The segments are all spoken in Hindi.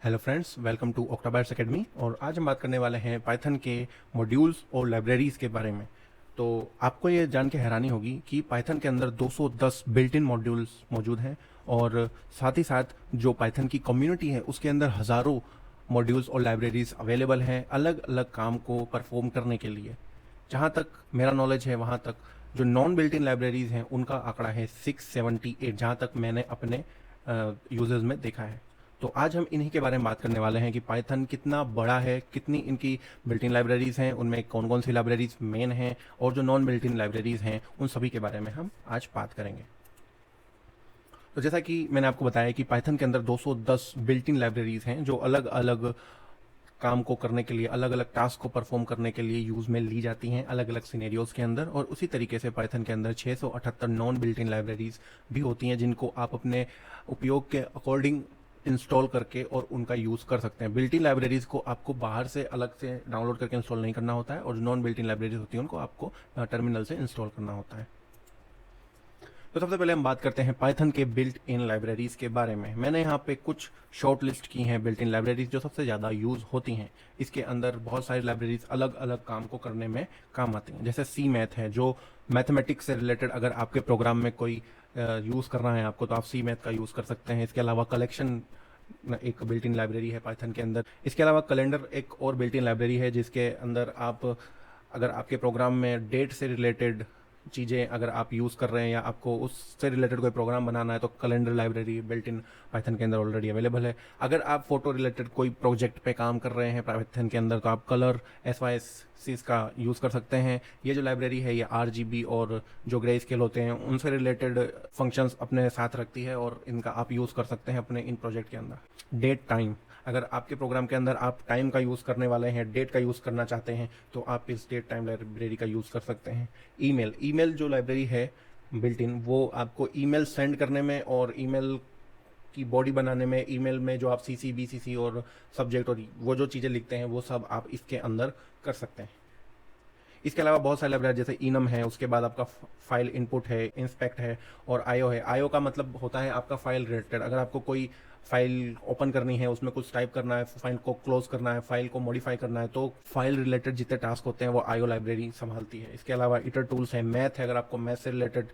Hello friends, welcome to Octabytes Academy. और आज हम बात करने वाले हैं पाइथन के मॉड्यूल्स और लाइब्रेरीज के बारे में। तो आपको ये जान के हैरानी होगी कि पाइथन के अंदर 210 बिल्ट इन मॉड्यूल्स मौजूद हैं और साथ ही साथ जो पाइथन की कम्युनिटी है उसके अंदर हज़ारों मॉड्यूल्स और लाइब्रेरीज अवेलेबल हैं अलग अलग काम को परफॉर्म करने के लिए। जहाँ तक मेरा नॉलेज है वहाँ तक जो नॉन बिल्ट इन लाइब्रेरीज हैं उनका आंकड़ा है 678, जहाँ तक मैंने अपने यूजर्स में देखा है। तो आज हम इन्हीं के बारे में बात करने वाले हैं कि पाइथन कितना बड़ा है, कितनी इनकी बिल्ट इन लाइब्रेरीज हैं, उनमें कौन कौन सी लाइब्रेरीज मेन हैं और जो नॉन बिल्ट इन लाइब्रेरीज हैं उन सभी के बारे में हम आज बात करेंगे। तो जैसा कि मैंने आपको बताया कि पाइथन के अंदर 210 बिल्ट इन लाइब्रेरीज हैं जो अलग अलग काम को करने के लिए, अलग अलग टास्क को परफॉर्म करने के लिए यूज में ली जाती हैं अलग अलग सिनेरियोज के अंदर। और उसी तरीके से पाइथन के अंदर 678 नॉन बिल्ट इन लाइब्रेरीज भी होती हैं जिनको आप अपने उपयोग के अकॉर्डिंग इंस्टॉल करके और उनका यूज़ कर सकते हैं। बिल्ट इन लाइब्रेरीज को आपको बाहर से अलग से डाउनलोड करके इंस्टॉल नहीं करना होता है और जो नॉन बिल्ट इन लाइब्रेरीज होती हैं उनको आपको टर्मिनल से इंस्टॉल करना होता है। तो सबसे पहले हम बात करते हैं पाइथन के बिल्ट इन लाइब्रेरीज के बारे में। मैंने यहाँ पे कुछ शॉर्ट लिस्ट की हैं बिल्ट इन लाइब्रेरीज जो सबसे ज़्यादा यूज़ होती हैं। इसके अंदर बहुत सारी लाइब्रेरीज अलग अलग काम को करने में काम आती हैं। जैसे सी मैथ है जो मैथमेटिक्स से रिलेटेड, अगर आपके प्रोग्राम में कोई यूज़ करना है आपको तो आप सी मैथ का यूज़ कर सकते हैं। इसके अलावा कलेक्शन एक बिल्ट इन लाइब्रेरी है पाइथन के अंदर। इसके अलावा कैलेंडर एक और बिल्ट इन लाइब्रेरी है जिसके अंदर आप, अगर आपके प्रोग्राम में डेट से रिलेटेड चीज़ें अगर आप यूज़ कर रहे हैं या आपको उससे रिलेटेड कोई प्रोग्राम बनाना है तो calendar library built in Python के अंदर ऑलरेडी अवेलेबल है। अगर आप फोटो रिलेटेड कोई प्रोजेक्ट पे काम कर रहे हैं पाइथन के अंदर तो आप कलर SYSC का यूज़ कर सकते हैं। ये जो लाइब्रेरी है ये RGB और जो ग्रे स्केल होते हैं उनसे रिलेटेड फंक्शंस अपने साथ रखती है और इनका आप यूज़ कर सकते हैं अपने इन प्रोजेक्ट के अंदर। डेट टाइम, अगर आपके प्रोग्राम के अंदर आप टाइम का यूज़ करने वाले हैं, डेट का यूज़ करना चाहते हैं तो आप इस डेट टाइम लाइब्रेरी का यूज़ कर सकते हैं। ईमेल जो लाइब्रेरी है बिल्ट इन, वो आपको ईमेल सेंड करने में और ईमेल की बॉडी बनाने में, ईमेल में जो आप CC BCC और सब्जेक्ट और वो जो चीज़ें लिखते हैं वो सब आप इसके अंदर कर सकते हैं। इसके अलावा बहुत सारे लाइब्रेरी जैसे इनम है, उसके बाद आपका फाइल इनपुट है, इंस्पेक्ट है और आईओ है। आईओ का मतलब होता है आपका फाइल रिलेटेड, अगर आपको कोई फाइल ओपन करनी है, उसमें कुछ टाइप करना है, फाइल को क्लोज करना है, फाइल को मॉडिफाई करना है, तो फाइल रिलेटेड जितने टास्क होते हैं वो आईओ लाइब्रेरी संभालती है। इसके अलावा इटर टूल्स है, मैथ है, अगर आपको मैथ से रिलेटेड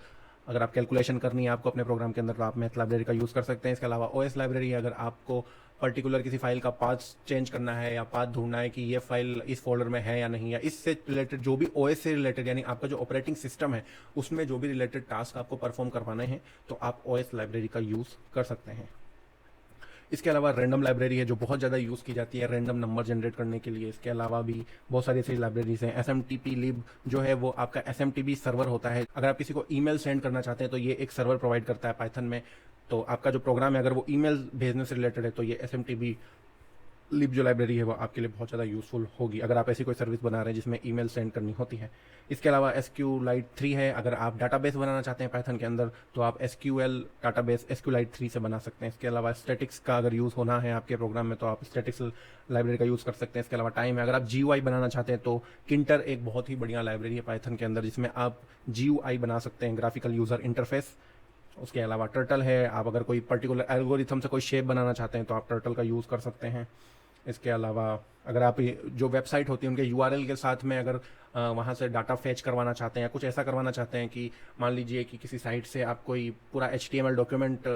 अगर आप कैलकुलेशन करनी है आपको अपने प्रोग्राम के अंदर तो आप मैथ लाइब्रेरी का यूज़ कर सकते हैं। इसके अलावा OS लाइब्रेरी है, अगर आपको पर्टिकुलर किसी फाइल का पाथ चेंज करना है या पाथ ढूंढना है कि ये फाइल इस फोल्डर में है या नहीं, या इससे रिलेटेड जो भी OS से रिलेटेड यानी आपका जो ऑपरेटिंग सिस्टम है उसमें जो भी रिलेटेड टास्क आपको परफॉर्म करवाने हैं तो आप OS लाइब्रेरी का यूज़ कर सकते हैं। इसके अलावा रैंडम लाइब्रेरी है जो बहुत ज़्यादा यूज़ की जाती है रैंडम नंबर जनरेट करने के लिए। इसके अलावा भी बहुत सारी ऐसी लाइब्रेरीज हैं। SMTP लिब जो है वो आपका SMTP सर्वर होता है, अगर आप किसी को ईमेल सेंड करना चाहते हैं तो ये एक सर्वर प्रोवाइड करता है पाइथन में। तो आपका जो प्रोग्राम है अगर वो ईमेल भेजने से रिलेटेड है तो ये SMTP लिब जो लाइब्रेरी है वो आपके लिए बहुत ज़्यादा यूज़फुल होगी अगर आप ऐसी कोई सर्विस बना रहे हैं जिसमें ईमेल सेंड करनी होती है। इसके अलावा SQLite 3 है, अगर आप डाटाबेस बनाना चाहते हैं पाइथन के अंदर तो आप SQL डाटाबेस SQLite 3 से बना सकते हैं। इसके अलावा स्टैटिक्स का अगर यूज़ होना है आपके प्रोग्राम में तो आप स्टैटिक्स लाइब्रेरी का यूज़ कर सकते हैं। इसके अलावा टाइम है, अगर आप GUI बनाना चाहते हैं तो किंटर एक बहुत ही बढ़िया लाइब्रेरी है पाइथन के अंदर जिसमें आप GUI बना सकते हैं, ग्राफिकल यूज़र इंटरफेस। उसके अलावा टर्टल है, आप अगर कोई पर्टिकुलर एल्गोरिथम से कोई शेप बनाना चाहते हैं तो आप टर्टल का यूज़ कर सकते हैं। इसके अलावा अगर आप जो वेबसाइट होती है उनके URL के साथ में अगर वहाँ से डाटा फैच करवाना चाहते हैं या कुछ ऐसा करवाना चाहते हैं कि मान लीजिए कि किसी साइट से आप कोई पूरा HTML डॉक्यूमेंट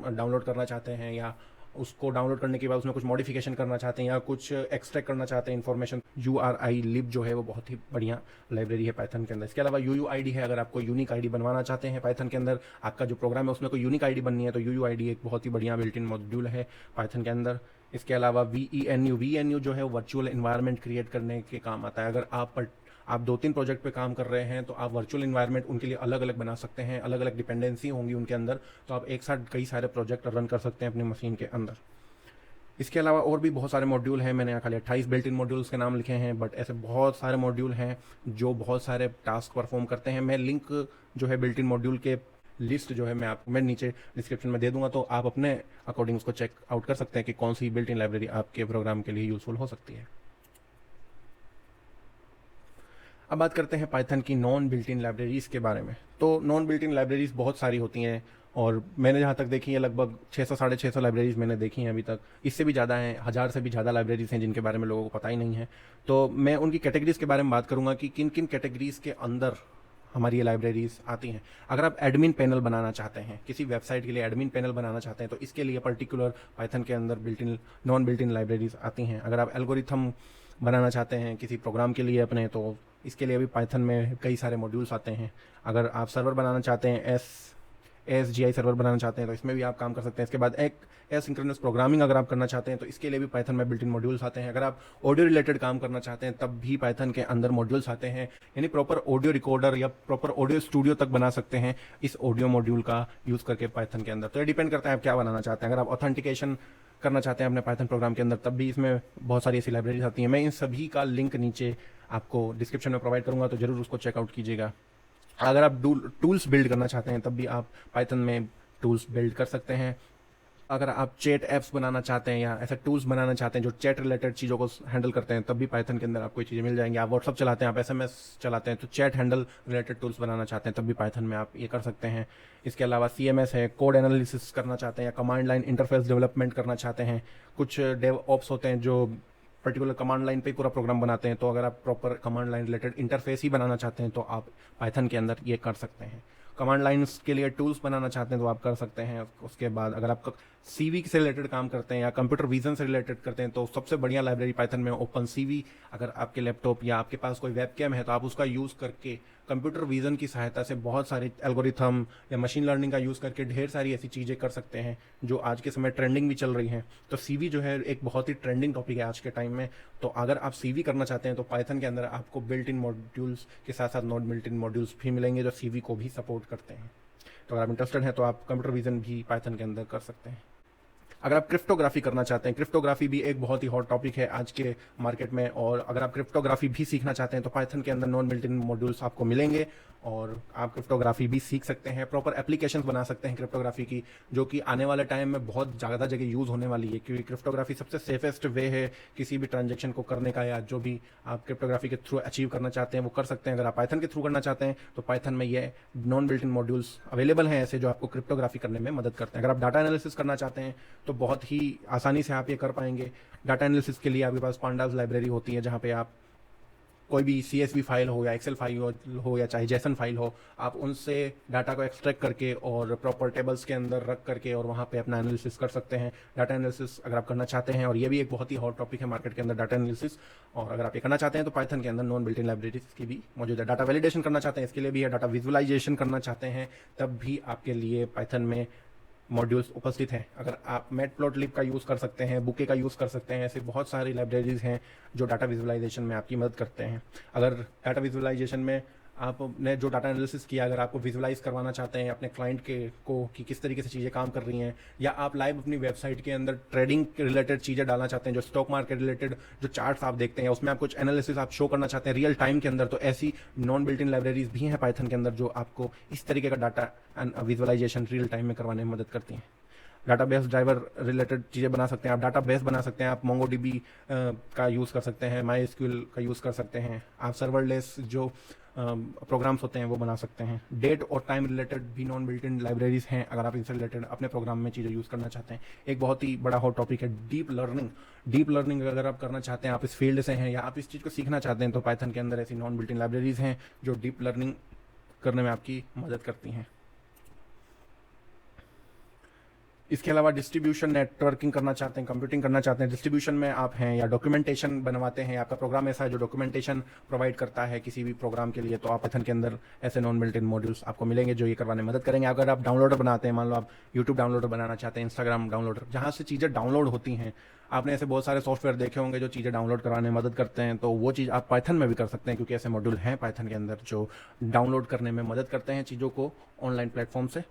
डाउनलोड करना चाहते हैं या उसको डाउनलोड करने के बाद उसमें कुछ मॉडिफिकेशन करना चाहते हैं या कुछ एक्सट्रैक्ट करना चाहते हैं इन्फॉर्मेशन, URI लिब जो है वो बहुत ही बढ़िया लाइब्रेरी है पाइथन के अंदर। इसके अलावा UUID है, अगर आपको यूनिक आईडी बनवाना चाहते हैं पाइथन के अंदर, आपका जो प्रोग्राम है उसमें कोई यूनिक आईडी बननी है तो UUID एक बहुत ही बढ़िया बिल्ट इन मॉड्यूल है पाइथन के अंदर। इसके अलावा VENU जो है वर्चुअल इन्वायरमेंट क्रिएट करने के काम आता है। अगर आप 2-3 प्रोजेक्ट पे काम कर रहे हैं तो आप वर्चुअल इन्वायरमेंट उनके लिए अलग अलग बना सकते हैं, अलग अलग डिपेंडेंसी होंगी उनके अंदर, तो आप एक साथ कई सारे प्रोजेक्ट रन कर सकते हैं अपनी मशीन के अंदर। इसके अलावा और भी बहुत सारे मॉड्यूल हैं, मैंने यहाँ खाली 28 बिल्ट इन मॉड्यूल्स के नाम लिखे हैं, बट ऐसे बहुत सारे मॉड्यूल हैं जो बहुत सारे टास्क परफॉर्म करते हैं। मैं लिंक जो है बिल्ट इन मॉड्यूल के लिस्ट जो है मैं नीचे डिस्क्रिप्शन में दे दूंगा, तो आप अपने अकॉर्डिंग उसको चेक आउट कर सकते हैं कि कौन सी बिल्ट इन लाइब्रेरी आपके प्रोग्राम के लिए यूजफुल हो सकती है। अब बात करते हैं पाइथन की नॉन बिल्ट इन लाइब्रेरीज के बारे में। तो नॉन बिल्ट इन लाइब्रेरीज बहुत सारी होती हैं और मैंने जहाँ तक देखी है लगभग 600 साढ़े 600 लाइब्रेरीज मैंने देखी हैं अभी तक। इससे भी ज़्यादा हैं, 1000 से भी ज़्यादा लाइब्रेरीज हैं जिनके बारे में लोगों को पता ही नहीं है। तो मैं उनकी कैटेगरीज के बारे में बात करूँगा कि किन किन कैटेगरीज के अंदर हमारी ये लाइब्रेरीज आती हैं। अगर आप एडमिन पैनल बनाना चाहते हैं, किसी वेबसाइट के लिए एडमिन पैनल बनाना चाहते हैं, तो इसके लिए पर्टिकुलर पाइथन के अंदर built in non built in libraries आती हैं। अगर आप एल्गोरिथम बनाना चाहते हैं किसी प्रोग्राम के लिए अपने, तो इसके लिए भी पाइथन में कई सारे मॉड्यूल्स आते हैं। अगर आप सर्वर बनाना चाहते हैं, ASGI सर्वर बनाना चाहते हैं, तो इसमें भी आप काम कर सकते हैं। इसके बाद एक एसिंक्रोनस प्रोग्रामिंग अगर आप करना चाहते हैं, तो इसके लिए भी पाइथन में बिल्ट इन मॉड्यूल्स आते हैं। अगर आप ऑडियो रिलेटेड काम करना चाहते हैं, तब भी पाइथन के अंदर मॉड्यूल्स आते हैं, यानी प्रॉपर ऑडियो रिकॉर्डर या प्रॉपर ऑडियो स्टूडियो तक बना सकते हैं इस ऑडियो मॉड्यूल का यूज़ करके पाइथन के अंदर। तो ये डिपेंड करता है आप क्या बनाना चाहते हैं। अगर आप ऑथेंटिकेशन करना चाहते हैं अपने पाइथन प्रोग्राम के अंदर, तब भी इसमें बहुत सारी ऐसी लाइब्रेरीज आती हैं। मैं इन सभी का लिंक नीचे आपको डिस्क्रिप्शन में प्रोवाइड करूंगा, तो जरूर उसको चेकआउट कीजिएगा। अगर आप टूल्स बिल्ड करना चाहते हैं, तब भी आप पाइथन में टूल्स बिल्ड कर सकते हैं। अगर आप चैट ऐप्स बनाना चाहते हैं या ऐसे टूल्स बनाना चाहते हैं जो चैट रिलेटेड चीज़ों को हैंडल करते हैं, तब भी पाइथन के अंदर आपको ये चीज़ें मिल जाएंगी। आप व्हाट्सअप चलाते हैं, आप SMS चलाते हैं, तो चैट हैंडल रिलेटेड टूल्स बनाना चाहते हैं, तब भी पाइथन में आप ये कर सकते हैं। इसके अलावा CMS है, कोड एनालिसिस करना चाहते हैं या कमांड लाइन इंटरफेस डेवलपमेंट करना चाहते हैं। कुछ डेव ऑप्स होते हैं जो पर्टिकुलर कमांड लाइन पे पूरा प्रोग्राम बनाते हैं, तो अगर आप proper command line related interface ही बनाना चाहते हैं, तो आप पाइथन के अंदर ये कर सकते हैं। कमांड लाइन्स के लिए टूल्स बनाना चाहते हैं, तो आप कर सकते हैं। उसके बाद अगर आप CV से रिलेटेड काम करते हैं या कंप्यूटर विजन से रिलेटेड करते हैं, तो सबसे बढ़िया लाइब्रेरी पाइथन में ओपन CV। अगर आपके लैपटॉप या आपके पास कोई वेबकैम है, तो आप उसका यूज़ करके कंप्यूटर विजन की सहायता से बहुत सारे एल्गोरिथम या मशीन लर्निंग का यूज़ करके ढेर सारी ऐसी चीज़ें कर सकते हैं जो आज के समय ट्रेंडिंग भी चल रही हैं। तो CV जो है एक बहुत ही ट्रेंडिंग टॉपिक है आज के टाइम में। तो अगर आप CV करना चाहते हैं, तो पाइथन के अंदर आपको बिल्ट इन मॉड्यूल्स के साथ साथ नॉन बिल्ट इन मॉड्यूल्स भी मिलेंगे जो CV को भी सपोर्ट करते हैं। तो अगर आप इंटरेस्टेड हैं, तो आप कंप्यूटर विजन भी पाइथन के अंदर कर सकते हैं। अगर आप क्रिप्टोग्राफी करना चाहते हैं, क्रिप्टोग्राफी भी एक बहुत ही हॉट टॉपिक है आज के मार्केट में, और अगर आप क्रिप्टोग्राफी भी सीखना चाहते हैं, तो पाइथन के अंदर नॉन बिल्ट इन मॉड्यूल्स आपको मिलेंगे और आप क्रिप्टोग्राफी भी सीख सकते हैं। प्रॉपर एप्लीकेशंस बना सकते हैं क्रिप्टोग्राफी की, जो कि आने वाले टाइम में बहुत ज़्यादा जगह यूज़ होने वाली है, क्योंकि क्रिप्टोग्राफी सबसे सेफेस्ट वे है किसी भी ट्रांजेक्शन को करने का, या जो भी आप क्रिप्टोग्राफी के थ्रू अचीव करना चाहते हैं वो कर सकते हैं। अगर आप पाइथन के थ्रू करना चाहते हैं, तो पाइथन में ये non built in modules available हैं ऐसे, जो आपको क्रिप्टोग्राफी करने में मदद करते हैं। अगर आप डाटा एनालिसिस करना चाहते हैं, तो बहुत ही आसानी से आप ये कर पाएंगे। डाटा एनालिसिस के लिए आपके पास पांडास लाइब्रेरी होती है, जहाँ पे आप कोई भी CSV फाइल हो या एक्सेल फाइल हो या चाहे जेसन फाइल हो, आप उनसे डाटा को एक्सट्रैक्ट करके और प्रॉपर टेबल्स के अंदर रख करके और वहाँ पे अपना एनालिसिस कर सकते हैं। डाटा एनालिसिस अगर आप करना चाहते हैं, और ये भी एक बहुत ही हॉट टॉपिक है मार्केट के अंदर, डाटा एनालिसिस, और अगर आप ये करना चाहते हैं, तो पाइथन के अंदर नॉन बिल्ट इन लाइब्रेरीज की भी मौजूद है। डाटा वैलिडेशन करना चाहते हैं, इसके लिए भी है। डाटा विजुअलाइजेशन करना चाहते हैं, तब भी आपके लिए पाइथन में मॉड्यूल्स उपस्थित हैं। अगर आप मैटप्लॉटलिब का यूज़ कर सकते हैं, बुके का यूज़ कर सकते हैं, ऐसे बहुत सारी लाइब्रेरीज हैं जो डाटा विजुअलाइजेशन में आपकी मदद करते हैं। अगर डाटा विजुअलाइजेशन में आपने जो डाटा एनालिसिस किया, अगर आपको विजुअलाइज करवाना चाहते हैं अपने क्लाइंट के को कि किस तरीके से चीज़ें काम कर रही हैं, या आप लाइव अपनी वेबसाइट के अंदर ट्रेडिंग रिलेटेड चीज़ें डालना चाहते हैं, जो स्टॉक मार्केट रिलेटेड जो चार्ट्स आप देखते हैं उसमें आप कुछ एनालिसिस आप शो करना चाहते हैं रियल टाइम के अंदर, तो ऐसी नॉन बिल्ट इन लाइब्रेरीज भी हैं पाइथन के अंदर जो आपको इस तरीके का डाटा विजुअलाइजेशन रियल टाइम में करवाने में मदद करती हैं। डाटाबेस ड्राइवर रिलेटेड चीज़ें बना सकते हैं आप, डाटाबेस बना सकते हैं आप, MongoDB का यूज़ कर सकते हैं, MySQL का यूज़ कर सकते हैं आप, सर्वरलेस जो प्रोग्राम्स होते हैं वो बना सकते हैं। डेट और टाइम रिलेटेड भी नॉन बिल्ट इन लाइब्रेरीज हैं, अगर आप इनसे रिलेटेड अपने प्रोग्राम में चीज़ें यूज़ करना चाहते हैं। एक बहुत ही बड़ा हॉट टॉपिक है डीप लर्निंग। डीप लर्निंग अगर आप करना चाहते हैं, आप इस फील्ड से हैं या आप इस चीज़ को सीखना चाहते हैं, तो पाइथन के अंदर ऐसी नॉन बिल्ट इन लाइब्रेरीज हैं जो डीप लर्निंग करने में आपकी मदद करती हैं। इसके अलावा डिस्ट्रीब्यूशन नेटवर्किंग करना चाहते हैं, कंप्यूटिंग करना चाहते हैं, डिस्ट्रीब्यूशन में आप हैं, या डॉक्यूमेंटेशन बनवाते हैं, आपका प्रोग्राम ऐसा है जो डॉक्यूमेंटेशन प्रोवाइड करता है किसी भी प्रोग्राम के लिए, तो आप पाइथन के अंदर ऐसे नॉन बिल्ट इन मॉड्यूल्स आपको मिलेंगे जो ये करवाने में मदद करेंगे। अगर आप डाउनलोडर बनाते हैं, मान लो आप यूट्यूब डाउनलोडर बनाना चाहते हैं, इंस्टाग्राम डाउनलोडर, जहाँ से चीज़ें डाउनलोड होती हैं, आपने ऐसे बहुत सारे सॉफ्टवेयर देखे होंगे जो चीज़ें डाउनलोड कराने में मदद करते हैं, तो वो चीज़ आप पाइथन में भी कर सकते हैं, क्योंकि ऐसे मॉड्यूल हैं पाइथन के अंदर जो डाउनलोड करने में मदद करते हैं चीज़ों को ऑनलाइन प्लेटफॉर्म से।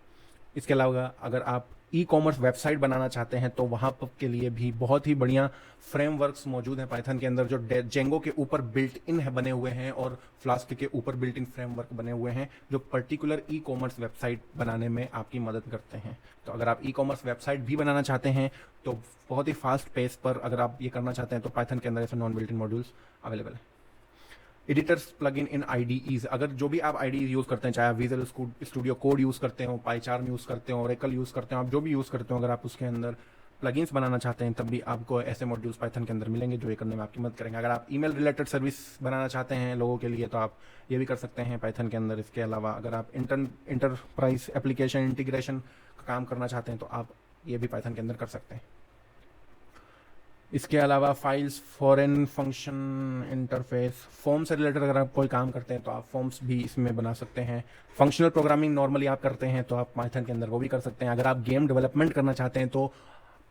इसके अलावा अगर आप ई-कॉमर्स वेबसाइट बनाना चाहते हैं, तो वहाँ के लिए भी बहुत ही बढ़िया फ्रेमवर्क्स मौजूद हैं पाइथन के अंदर, जो जेंगो के ऊपर बिल्ट इन है बने हुए हैं और फ्लास्क के ऊपर बिल्ट इन फ्रेमवर्क बने हुए हैं, जो पर्टिकुलर ई-कॉमर्स वेबसाइट बनाने में आपकी मदद करते हैं। तो अगर आप ई-कॉमर्स वेबसाइट भी बनाना चाहते हैं, तो बहुत ही फास्ट पेस पर अगर आप ये करना चाहते हैं, तो पाइथन के अंदर ऐसे non built in modules available है। एडिटर्स प्लगइन इन आईडीईज, अगर जो भी आप आईडीईज यूज़ करते हैं, चाहे आप विजुअल स्टूडियो कोड यूज़ करते हो, पाईचार्म यूज़ करते हो, ओरेकल यूज़ करते हो, आप जो भी यूज़ करते हो, अगर आप उसके अंदर प्लगइन्स बनाना चाहते हैं तब भी आपको ऐसे मॉड्यूल्स पाइथन के अंदर मिलेंगे जो ये करने में आपकी मदद करेंगे। अगर आप ईमेल रिलेटेड सर्विस बनाना चाहते हैं लोगों के लिए तो आप ये भी कर सकते हैं पाइथन के अंदर। इसके अलावा अगर आप इंटरप्राइज एप्लीकेशन इंटीग्रेशन का काम करना चाहते हैं तो आप ये भी पाइथन के अंदर कर सकते हैं। इसके अलावा files, foreign function interface, form से रिलेटेड अगर आप कोई काम करते हैं तो आप फॉर्म्स भी इसमें बना सकते हैं। फंक्शनल प्रोग्रामिंग नॉर्मली आप करते हैं तो आप पाइथन के अंदर वो भी कर सकते हैं। अगर आप गेम डेवलपमेंट करना चाहते हैं तो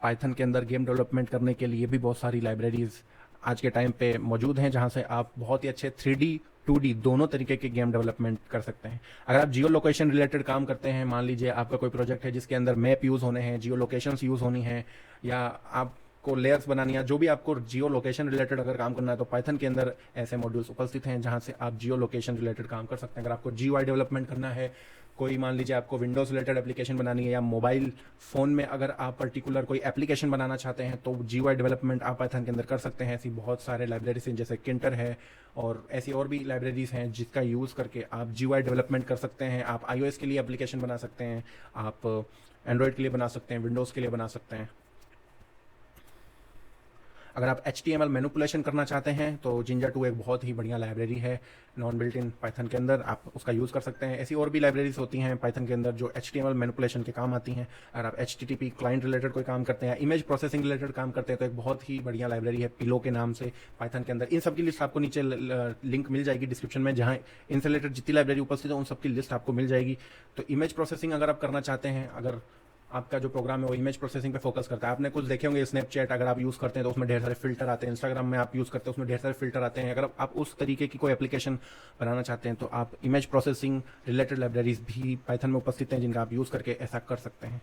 पाइथन के अंदर गेम डेवलपमेंट करने के लिए भी बहुत सारी लाइब्रेरीज आज के टाइम पे मौजूद हैं जहां से आप बहुत ही अच्छे 3D 2D दोनों तरीके के गेम डेवलपमेंट कर सकते हैं। अगर आप जियो लोकेशन रिलेटेड काम करते हैं, मान लीजिए आपका कोई प्रोजेक्ट है जिसके अंदर मैप यूज़ होने हैं, जियो लोकेशंस यूज़ होनी है, या आपको लेयर्स बनानी है, जो भी आपको जियो लोकेशन रिलेटेड अगर काम करना है तो पाइथन के अंदर ऐसे मॉड्यूल्स उपस्थित हैं जहां से आप जियो लोकेशन रिलेटेड काम कर सकते हैं। अगर आपको GUI डेवलपमेंट करना है, कोई मान लीजिए आपको विंडोज़ रिलेटेड एप्लीकेशन बनानी है, या मोबाइल फ़ोन में अगर आप पर्टिकुलर कोई एप्लीकेशन बनाना चाहते हैं तो GUI डेवलपमेंट आप पाइथन के अंदर कर सकते हैं। ऐसी बहुत सारे लाइब्रेरीज हैं जैसे किंटर है और ऐसी और भी लाइब्रेरीज हैं जिसका यूज़ करके आप GUI डेवलपमेंट कर सकते हैं। आप iOS के लिए एप्लीकेशन बना सकते हैं, आप एंड्रॉयड के लिए बना सकते हैं, विंडोज़ के लिए बना सकते हैं। अगर आप HTML मैनिपुलेशन करना चाहते हैं तो जिंजा 2 एक बहुत ही बढ़िया लाइब्रेरी है नॉन बिल्ट इन पाइथन के अंदर, आप उसका यूज़ कर सकते हैं। ऐसी और भी लाइब्रेरीज होती हैं पाइथन के अंदर जो HTML मैनिपुलेशन के काम आती हैं। अगर आप HTTP क्लाइंट रिलेटेड कोई काम करते हैं, इमेज प्रोसेसिंग रिलेटेड काम करते हैं तो एक बहुत ही बढ़िया लाइब्रेरी है पिलो के नाम से पाइथन के अंदर। इन सब की लिस्ट आपको नीचे लिंक मिल जाएगी डिस्क्रिप्शन में, जहाँ इनसे रिलेटेड जितनी लाइब्रेरी उपस्थित है उन सबकी लिस्ट आपको मिल जाएगी। तो इमेज प्रोसेसिंग अगर आप करना चाहते हैं, अगर आपका जो प्रोग्राम है वो इमेज प्रोसेसिंग पे फोकस करता है, आपने कुछ देखे होंगे स्नैपचैट अगर आप यूज़ करते हैं तो उसमें ढेर सारे फिल्टर आते हैं, इंस्टाग्राम में आप यूज़ करते हैं उसमें ढेर सारे फिल्टर आते हैं, अगर आप उस तरीके की कोई एप्लीकेशन बनाना चाहते हैं तो आप इमेज प्रोसेसिंग रिलेटेड लाइब्रेरीज भी पाइथन में उपस्थित हैं जिनका आप यूज़ करके ऐसा कर सकते हैं।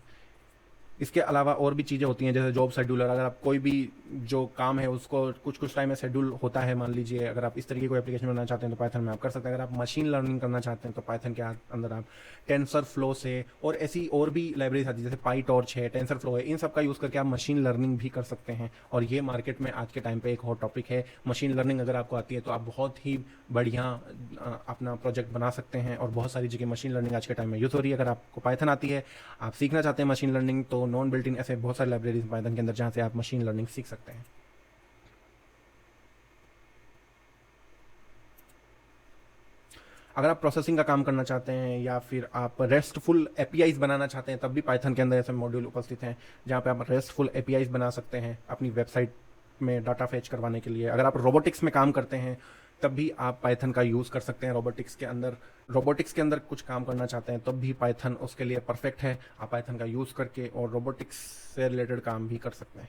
इसके अलावा और भी चीज़ें होती हैं जैसे जॉब शेड्यूलर, अगर आप कोई भी जो काम है उसको कुछ टाइम में शेड्यूल होता है, मान लीजिए अगर आप इस तरीके कोई एप्लीकेशन बनाना चाहते हैं तो पाइथन में आप कर सकते हैं। अगर आप मशीन लर्निंग करना चाहते हैं तो पाइथन के अंदर आप टेंसर फ्लो से, और ऐसी और भी लाइब्रेरीज आती है जैसे पाई टॉर्च है, टेंसर फ्लो है, इन सब का यूज़ करके आप मशीन लर्निंग भी कर सकते हैं। और ये मार्केट में आज के टाइम पे एक हॉट टॉपिक है। मशीन लर्निंग अगर आपको आती है तो आप बहुत ही बढ़िया अपना प्रोजेक्ट बना सकते हैं और बहुत सारी जगह मशीन लर्निंग आज के टाइम में यूज़ हो रही है। अगर आपको पाइथन आती है, आप सीखना चाहते हैं मशीन लर्निंग, तो नॉन बिल्ट इन ऐसे बहुत सारी लाइब्रेरीज पाइथन के अंदर जहां से आप मशीन लर्निंग सीख सकते हैं। अगर आप प्रोसेसिंग का काम करना चाहते हैं या फिर आप रेस्टफुल एपीआईज बनाना चाहते हैं तब भी पाइथन के अंदर ऐसे मॉड्यूल उपस्थित हैं जहां पे आप रेस्टफुल एपीआईज बना सकते हैं अपनी वेबसाइट में डाटा फेच करवाने के लिए। अगर आप रोबोटिक्स में काम करते हैं तब भी आप पाइथन का यूज़ कर सकते हैं। रोबोटिक्स के अंदर कुछ काम करना चाहते हैं तब भी पाइथन उसके लिए परफेक्ट है। आप पाइथन का यूज़ करके और रोबोटिक्स से रिलेटेड काम भी कर सकते हैं।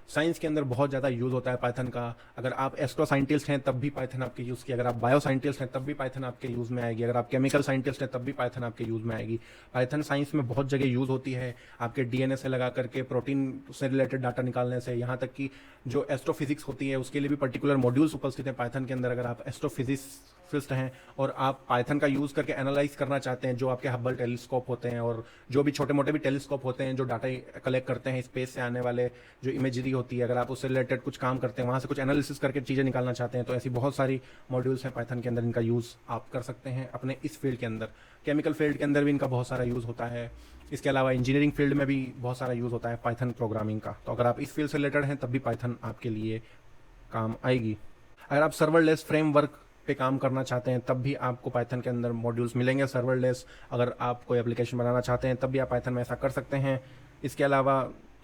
साइंस के अंदर बहुत ज़्यादा यूज़ होता है पाइथन का। अगर आप एस्ट्रो साइंटिस्ट हैं तब भी पाइथन आपके यूज़ की, अगर आप बायो साइंटिस्ट हैं तब भी पाइथन आपके यूज़ में आएगी, अगर आप केमिकल साइंटिस्ट हैं तब भी पाइथन आपके यूज़ में आएगी। पाइथन साइंस में बहुत जगह यूज़ होती है, आपके डीएनए से लगा करके प्रोटीन से रिलेटेड डाटा निकालने से, यहाँ तक कि जो एस्ट्रोफिजिक्स होती है उसके लिए भी पर्टिकुलर मॉड्यूल्स उपस्थित हैं पाइथन के अंदर। अगर आप एस्ट्रोफिजिसिस्ट हैं और आप पाइथन का यूज़ करके एनालाइज करना चाहते हैं जो आपके हब्बल टेलीस्कोप होते हैं और जो भी छोटे मोटे भी टेलीस्कोप होते हैं जो डाटा कलेक्ट करते हैं स्पेस से आने वाले जो इमेजरी होती है, अगर आप उससे रिलेटेड कुछ काम करते हैं, वहाँ से कुछ एनालिसिस करके चीज़ें निकालना चाहते हैं, तो ऐसी बहुत सारी मॉड्यूल्स हैं पाइथन के अंदर, इनका यूज़ आप कर सकते हैं अपने इस फील्ड के अंदर। केमिकल फील्ड के अंदर भी इनका बहुत सारा यूज़ होता है। इसके अलावा इंजीनियरिंग फील्ड में भी बहुत सारा यूज़ होता है पाइथन प्रोग्रामिंग का। तो अगर आप इस फील्ड से रिलेटेड हैं तब भी पाइथन आपके लिए काम आएगी। अगर आप सर्वरलेस फ्रेमवर्क पे काम करना चाहते हैं तब भी आपको पाइथन के अंदर मॉड्यूल्स मिलेंगे सर्वरलेस। अगर आप कोई एप्लीकेशन बनाना चाहते हैं तब भी आप पाइथन में ऐसा कर सकते हैं। इसके अलावा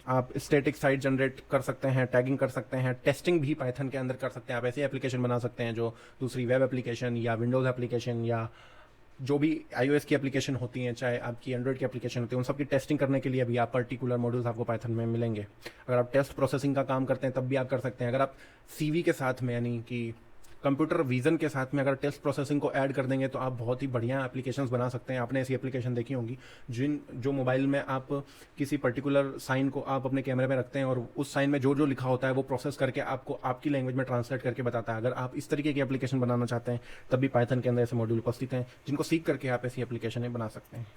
आप स्टैटिक साइट जनरेट कर सकते हैं, टैगिंग कर सकते हैं, टेस्टिंग भी पाइथन के अंदर कर सकते हैं। आप ऐसी एप्लीकेशन बना सकते हैं जो दूसरी वेब एप्लीकेशन या विंडोज़ एप्लीकेशन या जो भी iOS की एप्लीकेशन होती हैं, चाहे आपकी एंड्रॉयड की एप्लीकेशन होती है, उन सब की टेस्टिंग करने के लिए भी आप पर्टिकुलर मॉड्यूल्स आपको पाइथन में मिलेंगे। अगर आप टेस्ट प्रोसेसिंग का काम करते हैं तब भी आप कर सकते हैं। अगर आप CV के साथ में यानी कि कंप्यूटर विजन के साथ में अगर टेस्ट प्रोसेसिंग को ऐड कर देंगे तो आप बहुत ही बढ़िया एप्लीकेशंस बना सकते हैं। आपने ऐसी एप्लीकेशन देखी होंगी जो मोबाइल में आप किसी पर्टिकुलर साइन को आप अपने कैमरे में रखते हैं और उस साइन में जो जो लिखा होता है वो प्रोसेस करके आपको आपकी लैंग्वेज में ट्रांसलेट करके बताता है। अगर आप इस तरीके की एप्लीकेशन बनाना चाहते हैं तब भी पाइथन के अंदर ऐसे मॉड्यूल उपस्थित हैं जिनको सीख करके आप ऐसी एप्लीकेशनें बना सकते हैं।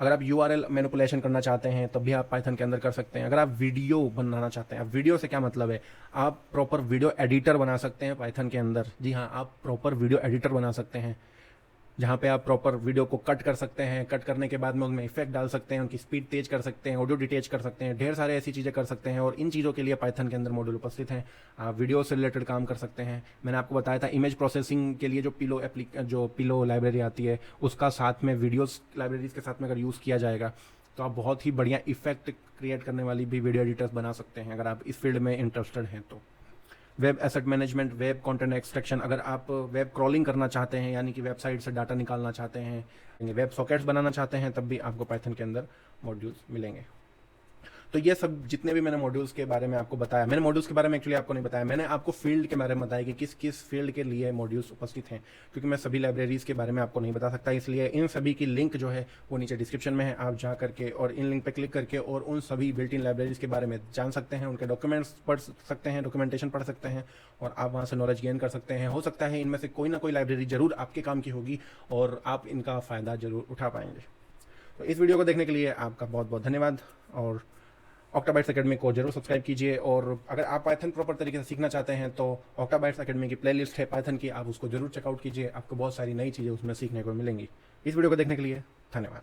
अगर आप यूआरएल मैनिपुलेशन करना चाहते हैं तब भी आप पाइथन के अंदर कर सकते हैं। अगर आप वीडियो बनाना चाहते हैं, आप वीडियो से क्या मतलब है, आप प्रॉपर वीडियो एडिटर बना सकते हैं पाइथन के अंदर। जी हाँ, आप प्रॉपर वीडियो एडिटर बना सकते हैं, जहाँ पे आप प्रॉपर वीडियो को कट कर सकते हैं। कट करने के बाद में उनमें इफेक्ट डाल सकते हैं, उनकी स्पीड तेज कर सकते हैं, ऑडियो डिटेच कर सकते हैं, ढेर सारे ऐसी चीज़ें कर सकते हैं। और इन चीज़ों के लिए पाइथन के अंदर मॉड्यूल उपस्थित हैं। आप वीडियो से रिलेटेड काम कर सकते हैं। मैंने आपको बताया था इमेज प्रोसेसिंग के लिए जो पिलो लाइब्रेरी आती है, उसका साथ में वीडियोस लाइब्रेरीज के साथ में अगर यूज़ किया जाएगा तो आप बहुत ही बढ़िया इफेक्ट क्रिएट करने वाली भी वीडियो एडिटर्स बना सकते हैं, अगर आप इस फील्ड में इंटरेस्टेड हैं तो। Web asset management, web content extraction, अगर आप वेब क्रॉलिंग करना चाहते हैं यानी कि वेबसाइट से डाटा निकालना चाहते हैं, वेब सॉकेट्स बनाना चाहते हैं, तब भी आपको पाइथन के अंदर मॉड्यूल्स मिलेंगे। तो ये सब जितने भी मैंने मॉड्यूल्स के बारे में आपको बताया, मैंने मॉड्यूल्स के बारे में एक्चुअली आपको नहीं बताया, मैंने आपको फील्ड के बारे में बताया कि किस किस फील्ड के लिए मॉड्यूल्स उपस्थित हैं, क्योंकि मैं सभी लाइब्रेरीज के बारे में आपको नहीं बता सकता। इसलिए इन सभी की लिंक जो है वो नीचे डिस्क्रिप्शन में है, आप जा करके और इन लिंक पर क्लिक करके और उन सभी बिल्ट इन लाइब्रेरीज के बारे में जान सकते हैं, उनके डॉक्यूमेंट्स पढ़ सकते हैं, डॉक्यूमेंटेशन पढ़ सकते हैं और आप वहाँ से नॉलेज गेन कर सकते हैं। हो सकता है इनमें से कोई ना कोई लाइब्रेरी जरूर आपके काम की होगी और आप इनका फ़ायदा जरूर उठा पाएंगे। तो इस वीडियो को देखने के लिए आपका बहुत बहुत धन्यवाद और ऑक्टाबाइट्स एकेडमी को जरूर सब्सक्राइब कीजिए। और अगर आप पाइथन प्रॉपर तरीके से सीखना चाहते हैं तो ऑक्टाबाइट्स एकेडमी की प्लेलिस्ट है पाइथन की, आप उसको जरूर चेकआउट कीजिए, आपको बहुत सारी नई चीज़ें उसमें सीखने को मिलेंगी। इस वीडियो को देखने के लिए धन्यवाद।